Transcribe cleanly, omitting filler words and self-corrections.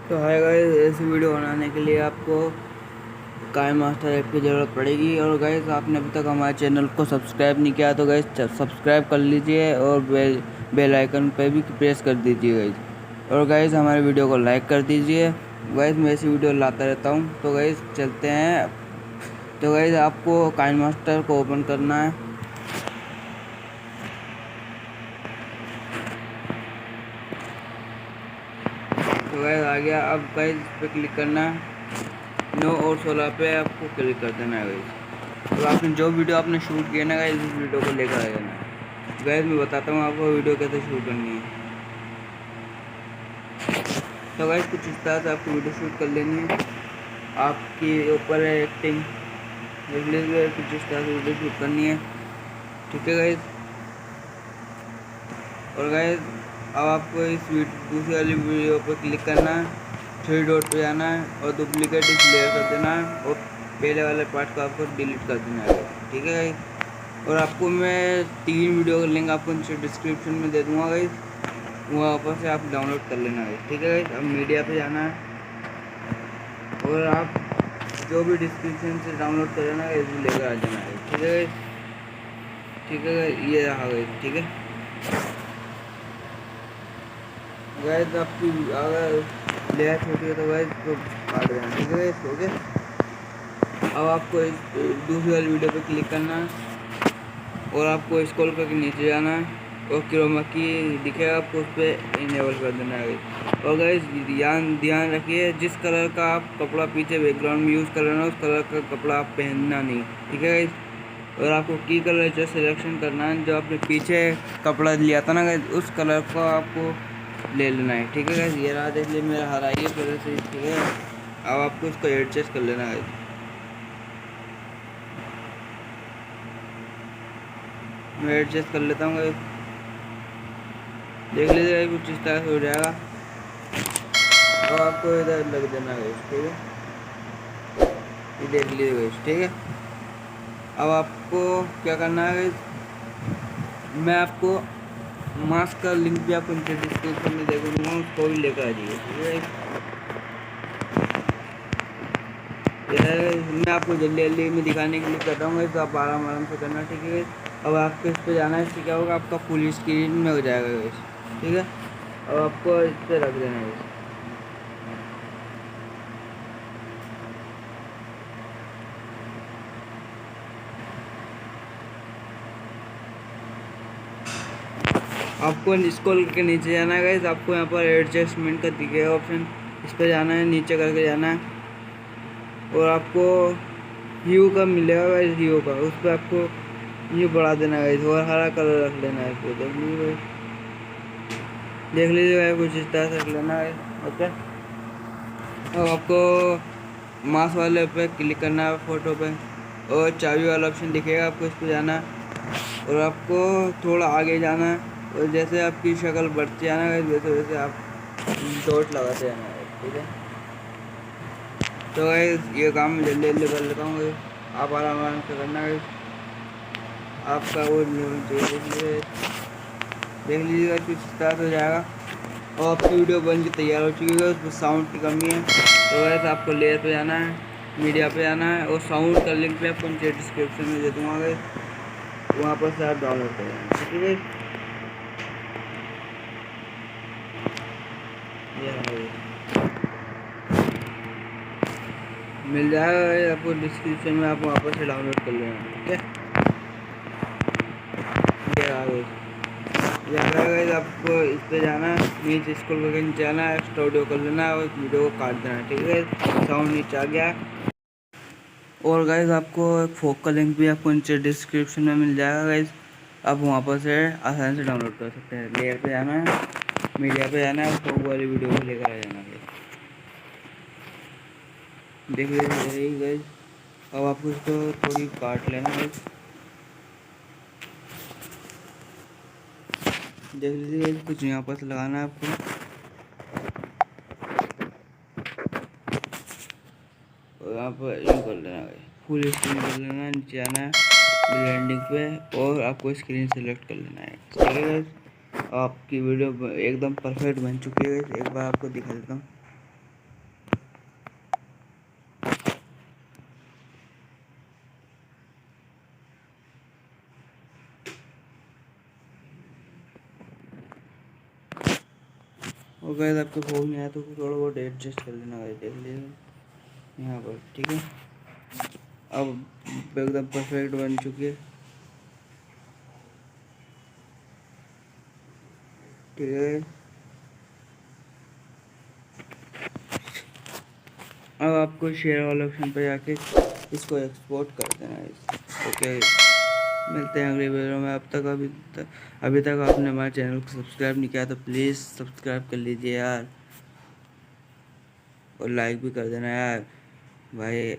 तो hi guys, ऐसी video बनाने के लिए आपको काइन मास्टर ऐप की ज़रूरत पड़ेगी। और गाइस, आपने अभी तक हमारे चैनल को सब्सक्राइब नहीं किया तो गाइस सब्सक्राइब कर लीजिए और बेल आइकन पे भी प्रेस कर दीजिए गाइस। और गाइस, हमारे वीडियो को लाइक कर दीजिए। गाइस, मैं ऐसी वीडियो लाता रहता हूँ। तो गाइस चलते हैं। तो गाइस, आपको काइन मास्टर को ओपन करना है। तो गाइस आ गया। अब गाइस इस पर क्लिक करना है। 9 और 16 पे आपको क्लिक कर देना है गाइस। तो आपने जो वीडियो आपने शूट किया ना गाइस, इस वीडियो को लेकर आ जाना है गाइस। मैं बताता हूँ आपको वीडियो कैसे शूट करनी है। तो गाइस कुछ इस तरह से आपको वीडियो शूट कर लेनी है। आपके ऊपर है एक्टिंग, देख लीजिए। कुछ इस तरह से वीडियो शूट करनी है, ठीक है गाइस। और गाइस अब आपको इस दूसरी वाली वीडियो पर क्लिक करना है, 3 डॉट पे जाना है और डुप्लीकेट क्लियर कर देना है और पहले वाले पार्ट को आपको डिलीट कर देना है, ठीक है गाइस। और आपको मैं 3 वीडियो का लिंक आपको नीचे डिस्क्रिप्शन में दे दूँगा गाइस, वहाँ पर से आप डाउनलोड कर लेना गाइस, ठीक है गाइस। अब मीडिया पे जाना है और आप जो भी डिस्क्रिप्शन से डाउनलोड कर लेना गाइस, लेकर आ जाना गाइस, ठीक है गाइस। ठीक है गाइस, ये रहा गाइस, ठीक है गाइस। आपकी अगर लेयर छोटी है तो गाइस तो काट देना, ठीक है गाइस, ओके। अब आपको इस दूसरी वाली वीडियो पे क्लिक करना है और आपको स्क्रॉल करके नीचे जाना है और क्रोमा की दिखेगा आपको, उस पर इनेबल कर देना है गाइस। और गाइस ध्यान रखिए, जिस कलर का आप कपड़ा पीछे बैकग्राउंड में यूज़ कर रहे हो ना, उस कलर का कपड़ा आप पहनना नहीं, ठीक है गाइस। और आपको की कलर जो सिलेक्शन करना है, जो आपने पीछे कपड़ा लिया था ना गाइस, उस कलर को आपको ले लेना है, ठीक है गाइस। ये रहा, देख लीजिए मेरा हरा ये कलर से, ठीक है। अब आपको इसको एडजस्ट कर लेना है। मैं एडजस्ट कर लेता हूँ गाइस, देख लीजिए कुछ इस तरह से हो जाएगा। अब आपको इधर लग देना है, ठीक है। ये देख लीजिए गाइस, ठीक है। अब आपको क्या करना है गाइस, मैं आपको मास्क का लिंक भी आपको नीचे डिस्क्रिप्शन में दे दूँगा, उसको भी लेकर आ जाइए, ठीक है। मैं आपको जल्दी जल्दी में दिखाने के लिए कर रहा हूँ, तो आप आराम से करना, ठीक है। अब आपको इस पर जाना है, इससे क्या होगा, आपका फुल स्क्रीन में हो जाएगा गाइस, ठीक है। अब आपको इस पर रख देना है। आपको स्क्रॉल करके नीचे जाना है गाइस। आपको यहाँ पर एडजस्टमेंट का दिखेगा ऑप्शन, इस पर जाना है, नीचे करके जाना है और आपको ह्यू का मिलेगा गाइस, ह्यू का, उस पर आपको ह्यू बढ़ा देना है गाइस और हरा कलर रख लेना है इसको, देख लीजिए गाइस, कुछ इस तरह से रख लेना है, ओके। अब आपको माउस वाले पे क्लिक करना है, फोटो पे, और चाबी वाला ऑप्शन दिखेगा, आपको इस पर जाना है और आपको थोड़ा आगे जाना है। और जैसे आपकी शक्ल बढ़ती जाना है वैसे वैसे आप डॉट लगाते जाना है, ठीक है। तो गाइस ये काम मैं जल्दी जल्दी कर लेता हूँ, आप आराम से करना है। आपका वो नहीं चाहिए, देख लीजिएगा कुछ स्टार्ट हो जाएगा और आपकी वीडियो बन के तैयार हो चुकी है। उसमें साउंड की कमी है, तो वैसे आपको लेयर पे जाना है, मीडिया पे जाना है और साउंड का लिंक भी आपको नीचे डिस्क्रिप्शन में दे दूँगा गाइस, वहाँ पर से आप डाउनलोड कर लेना, ठीक है। ये मिल जाएगा आपको डिस्क्रिप्शन में, आप वहाँ पर से डाउनलोड कर लेना, ठीक है। ये आ गई, ये आपको इस पर जाना है, नीचे स्क्रॉल करके नीचे आना है, एक्स्ट्रा ऑडियो कर लेना है और इस वीडियो को काट देना है, ठीक है। साउंड नीचे आ गया। और गाइस आपको एक फोक का लिंक भी आपको नीचे डिस्क्रिप्शन में मिल जाएगा गाइस, आप वहाँ पर से आसानी से डाउनलोड कर सकते हैं। लेयर पे जाना है, मीडिया पे जाना है, फोक वाली वीडियो को लेकर आ जाना है, देख लीजिए गाइस। अब आपको इसको थोड़ी काट लेना है, देख लीजिए कुछ यहाँ पर लगाना है आपको, और यहाँ पर यूँ कर लेना है, फुल स्क्रीन कर लेना है, नीचे आना है ब्लेंडिंग पे और आपको स्क्रीन सेलेक्ट कर लेना है, ठीक है गाइस। आपकी वीडियो एकदम परफेक्ट बन चुकी है, एक बार आपको दिखा देता हूँ। और गाइस आपको फोन नहीं आया तो थोड़ा बहुत एडजस्ट कर लेना गाइस, देख लीजिए यहाँ पर, ठीक है। अब एकदम परफेक्ट बन चुकी है, ठीक है। अब आपको शेयर वाले ऑप्शन पे जाके इसको एक्सपोर्ट कर देना है। ओके, मिलते हैं अगले वीडियो में। अभी तक आपने हमारे चैनल को सब्सक्राइब नहीं किया तो प्लीज़ सब्सक्राइब कर लीजिए यार, और लाइक भी कर देना यार भाई।